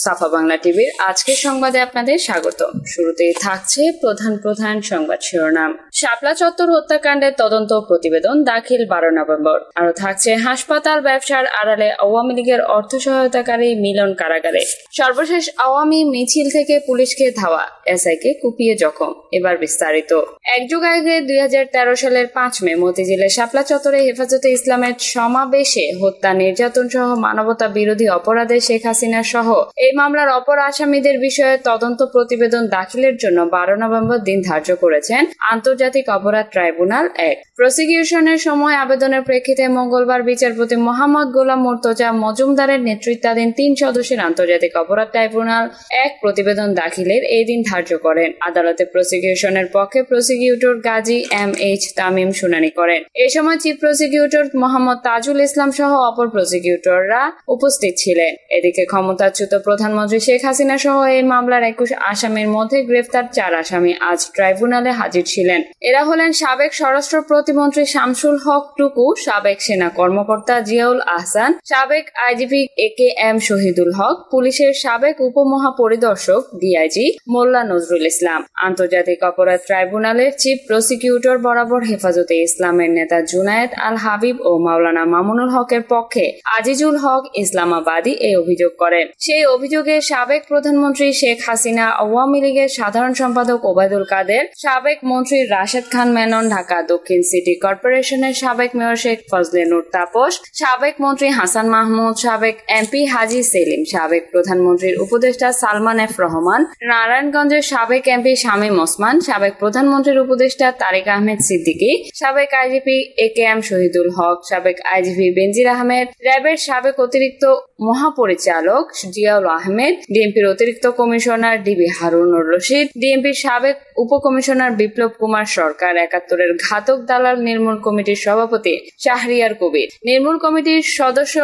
সাফা বাংলা টিভির আজকের সংবাদে আপনাদের স্বাগত। শুরুতেই থাকছে প্রধান সংবাদ শিরোনাম। শাপলা চত্বর হত্যাকাণ্ডের তদন্ত প্রতিবেদন দাখিল 12 নভেম্বর। আরো থাকছে হাসপাতাল ব্যবসার আড়ালে আওয়ামী লীগের অর্থ সহায়তাকারী মিলন কারাগারে। সর্বশেষ আওয়ামী মিছিল থেকে পুলিশকে ধাওয়া, এসআইকে কুপিয়ে জখম। এবার বিস্তারিত। এক যুগ আগে 2013 সালের 5 মে মতিঝিলের শাপলা চত্বরে হেফাজতে ইসলামের সমাবেশে হত্যা, নির্যাতন সহ মানবতা বিরোধী অপরাধে শেখ হাসিনা সহ এই মামলার অপর আসামিদের বিষয়ে তদন্ত প্রতিবেদন দাখিলের জন্য 12 নভেম্বর দিন ধার্য করেছেন আন্তর্জাতিক অপরাধ ট্রাইব্যুনাল 1। প্রসিকিউশনের সময় আবেদনের প্রেক্ষিতে মঙ্গলবার বিচারপতি মোহাম্মদ গোলাম মুর্তজা মজুমদারের নেতৃত্বাধীন 3 সদস্যের আন্তর্জাতিক অপরাধ ট্রাইব্যুনাল 1 প্রতিবেদন দাখিলের এই দিন ধার্য করেন। আদালতে প্রসিকিউশনের পক্ষে প্রসিকিউটর গাজী এম.এইচ. তামিম শুনানি করেন। এই সময় চিফ প্রসিকিউটর মোহাম্মদ তাজুল ইসলাম সহ অপর প্রসিকিউটররা উপস্থিত ছিলেন। এদিকে ক্ষমতাচ্যুত প্রধানমন্ত্রী শেখ হাসিনা সহ এই মামলার 21 আসামির মধ্যে গ্রেফতার 4 আসামি আজ ট্রাইব্যুনালে হাজির ছিলেন। এরা হলেন সাবেক স্বরাষ্ট্র প্রতিমন্ত্রী শামসুল হক টুকু, সাবেক সেনা কর্মকর্তা জিয়াউল আহসান, সাবেক আইজিপি এ.কে.এম. শহীদুল হক, পুলিশের সাবেক উপমহাপরিদর্শক ডিআইজি মোল্লা নজরুল ইসলাম। আন্তর্জাতিক অপরাধ ট্রাইব্যুনালের চিফ প্রসিকিউটর বরাবর হেফাজতে ইসলামের নেতা জুনায়েদ আল হাবিব ও মাওলানা মামুনুল হকের পক্ষে আজিজুল হক ইসলামাবাদী এই অভিযোগ করেন। সেই অভিযোগে সাবেক প্রধানমন্ত্রী শেখ হাসিনা, আওয়ামী লীগের সাধারণ সম্পাদক ওবায়দুল কাদের, সাবেক মন্ত্রী রাশেদ খান মেনন, ঢাকা দক্ষিণ সিটি কর্পোরেশনের সাবেক মেয়র শেখ ফজলে নূর তাপস, সাবেক মন্ত্রী হাসান মাহমুদ, সাবেক এমপি হাজি সেলিম, সাবেক প্রধানমন্ত্রীর উপদেষ্টা সালমান এফ রহমান, নারায়ণগঞ্জের সাবেক এমপি শামীম ওসমান, সাবেক প্রধানমন্ত্রীর উপদেষ্টা তারেক আহমেদ সিদ্দিকী, সাবেক আইজিপি এ.কে.এম. শহীদুল হক, সাবেক আইজিপি বেনজির আহমেদ, র্যাবের সাবেক অতিরিক্ত মহাপরিচালক জিয়াউল আহমেদ, ডিএমপির অতিরিক্ত কমিশনার ডিবি হারুনুর রশিদ, ডিএমপির সাবেক উপকমিশনার বিপ্লব কুমার সরকার, 71-এর ঘাতক দালাল নির্মূল কমিটির সভাপতি শাহরিয়ার কবির, নির্মূল কমিটির সদস্য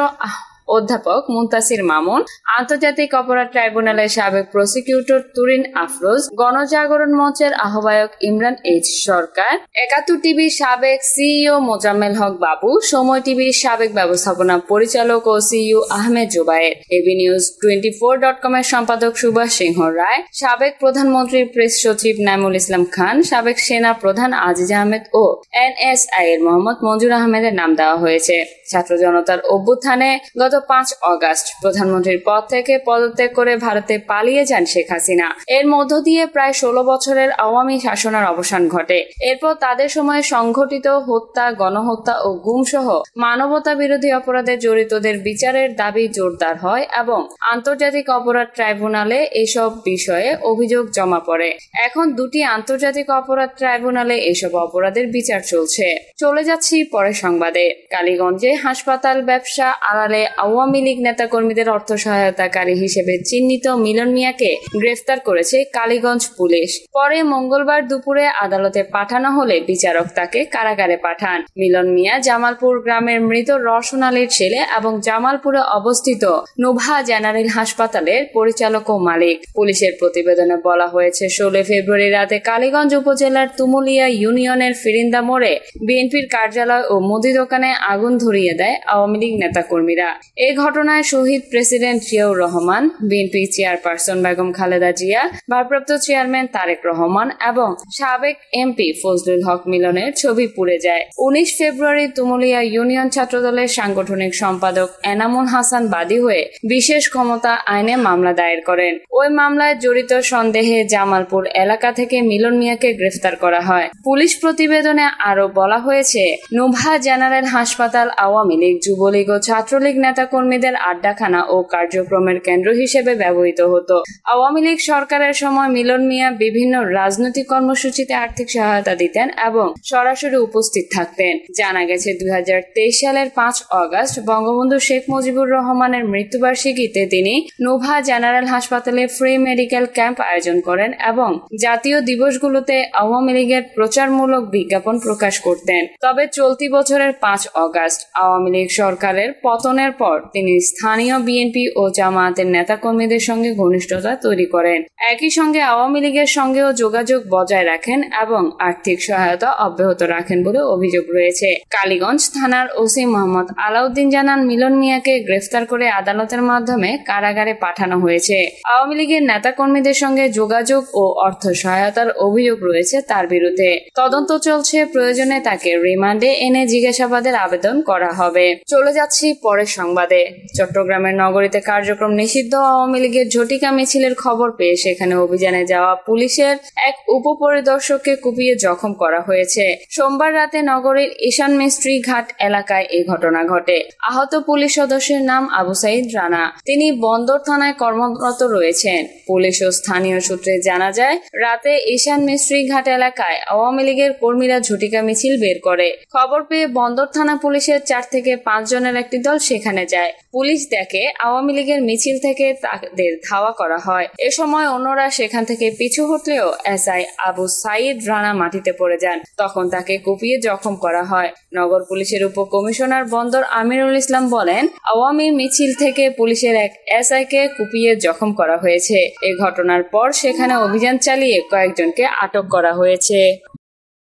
অধ্যাপক মুনতাসির মামুন, আন্তর্জাতিক অপরাধ ট্রাইব্যুনালের সাবেক প্রসিকিউটর তুরিন আফরোজ, গণজাগরণ মঞ্চের আহ্বায়ক ইমরান এইচ সরকার, 71 টিভির সাবেক সিইও মোজাম্মেল হক বাবু, সময় টিভির সাবেক ব্যবস্থাপনা পরিচালক ও CEO Ahmed Zobayer, AB News 24.com এর সম্পাদক সুভাষ সিংহ রায়, সাবেক প্রধানমন্ত্রীর প্রেস সচিব নাইমুল ইসলাম খান, সাবেক সেনা প্রধান আজিজ আহমেদ ও এনএসআই এর মোহাম্মদ মঞ্জুর আহমেদের নাম দেওয়া হয়েছে। ছাত্র জনতার অভ্যুত্থানে গত 5 অগস্ট প্রধানমন্ত্রীর পদ থেকে পদত্যাগ করে ভারতে পালিয়ে যান শেখ হাসিনা। এর মধ্য দিয়ে প্রায় 16 বছরের আওয়ামী শাসনের অবসান ঘটে। এরপর তাদের সময়ে সংঘটিত হত্যা, গণহত্যা ও গুম সহ মানবতা বিরোধী অপরাধে জড়িতদের বিচারের দাবি জোরদার হয় এবং আন্তর্জাতিক অপরাধ ট্রাইব্যুনালে এসব বিষয়ে অভিযোগ জমা পড়ে। এখন 2টি আন্তর্জাতিক অপরাধ ট্রাইব্যুনালে এসব অপরাধের বিচার চলছে। চলে যাচ্ছি পরের সংবাদে। কালীগঞ্জে হাসপাতাল ব্যবসা আড়ালে আওয়ামী লীগ নেতাকর্মীদের অর্থ সহায়তাকারী হিসেবে চিহ্নিত মিলন মিয়াকে গ্রেফতার করেছে কালীগঞ্জ পুলিশ। পরে মঙ্গলবার দুপুরে আদালতে পাঠানো হলে বিচারক তাকে কারাগারে পাঠান। মিলন মিয়া জামালপুর গ্রামের মৃত রওশন আলীর ছেলে এবং জামালপুরে অবস্থিত নোভা জেনারেল হাসপাতালের পরিচালক ও মালিক। পুলিশের প্রতিবেদনে বলা হয়েছে, 16 ফেব্রুয়ারি রাতে কালীগঞ্জ উপজেলার তুমুলিয়া ইউনিয়নের ফিরিন্দা মোড়ে বিএনপির কার্যালয় ও মুদি দোকানে আগুন ধরিয়ে দেয় আওয়ামী লীগ নেতাকর্মীরা। এই ঘটনায় শহীদ president Ziaur Rahman, BNP chairperson Begum Khaleda Zia, ভারপ্রাপ্ত চেয়ারম্যান তারেক রহমান এবং সাবেক এমপি ফজলুল হক মিলনের ছবি পুড়ে যায়। 19 ফেব্রুয়ারি তুমুলিয়া ইউনিয়ন ছাত্রদলের সাংগঠনিক সম্পাদক এনামুল হাসান বাদী হয়ে বিশেষ ক্ষমতা আইনে মামলা দায়ের করেন। ওই মামলায় জড়িত সন্দেহে জামালপুর এলাকা থেকে মিলন মিয়াকে গ্রেফতার করা হয়। পুলিশ প্রতিবেদনে আরো বলা হয়েছে, নোভা জেনারেল হাসপাতাল আওয়ামী লীগ, যুবলীগ ও ছাত্রলীগ নেতাকর্মীদের আড্ডাখানা ও কার্যক্রমের কেন্দ্র হিসেবে ব্যবহৃত হতো। আওয়ামী লীগ সরকারের সময় মিলন মিয়া বিভিন্ন রাজনৈতিক কর্মসূচিতে আর্থিক সহায়তা দিতেন এবং সরাসরি উপস্থিত থাকতেন। জানা গেছে 2023 সালের 5 অগস্ট বঙ্গবন্ধু শেখ মুজিবুর রহমানের মৃত্যুবার্ষিকীতে তিনি নোভা জেনারেল হাসপাতালে ফ্রি মেডিকেল ক্যাম্প আয়োজন করেন এবং জাতীয় দিবসগুলোতে আওয়ামী লীগের প্রচারমূলক বিজ্ঞাপন প্রকাশ করতেন। তবে চলতি বছরের 5 অগস্ট আওয়ামী লীগ সরকারের পতনের পর পর তিনি স্থানীয় বিএনপি ও জামায়াতের নেতাকর্মীদের সঙ্গে ঘনিষ্ঠতা তৈরি করেন। একই সঙ্গে আওয়ামী লীগের সঙ্গেও যোগাযোগ বজায় রাখেন এবং আর্থিক সহায়তা অব্যাহত রাখেন বলে অভিযোগ রয়েছে। কালীগঞ্জ থানার ওসি মোহাম্মদ আলাউদ্দিন জানান, মিলন মিয়াকে গ্রেফতার করে আদালতের মাধ্যমে কারাগারে পাঠানো হয়েছে। আওয়ামী লীগের নেতাকর্মীদের সঙ্গে যোগাযোগ ও অর্থ সহায়তার অভিযোগ রয়েছে তার বিরুদ্ধে। তদন্ত চলছে, প্রয়োজনে তাকে রিমান্ডে এনে জিজ্ঞাসাবাদের আবেদন করা হবে। চলে যাচ্ছি পরের সংবাদে। চট্টগ্রামের নগরীতে কার্যক্রম নিষিদ্ধ আওয়ামী লীগের ঝটিকা মিছিলের খবর পেয়ে সেখানে অভিযানে যাওয়া পুলিশের এক উপপরিদর্শককে কুপিয়ে জখম করা হয়েছে। সোমবার রাতে নগরীর ঈশান মিস্ত্রি ঘাট এলাকায় এই ঘটনা ঘটে। আহত পুলিশ সদস্যের নাম আবু সাইদ রানা। তিনি বন্দর থানায় কর্মরত রয়েছেন। পুলিশ ও স্থানীয় সূত্রে জানা যায়, রাতে ঈশান মিস্ত্রি ঘাট এলাকায় আওয়ামী লীগের কর্মীরা ঝটিকা মিছিল বের করে। খবর পেয়ে বন্দর থানা পুলিশের 4 থেকে 5 জনের একটি দল সেখানে যায়। পুলিশ দেখে আওয়ামী লীগের মিছিল থেকে তাদের ধাওয়া করা হয়। এ সময় অন্যরা সেখান থেকে পিছু হটলেও এসআই আবু সাইদ রানা মাটিতে পড়ে যান। তখন তাকে কুপিয়ে জখম করা হয়। নগর পুলিশের উপকমিশনার বন্দর আমিরুল ইসলাম বলেন, আওয়ামী মিছিল থেকে পুলিশের এক এসআইকে কুপিয়ে জখম করা হয়েছে। এ ঘটনার পর সেখানে অভিযান চালিয়ে কয়েকজনকে আটক করা হয়েছে।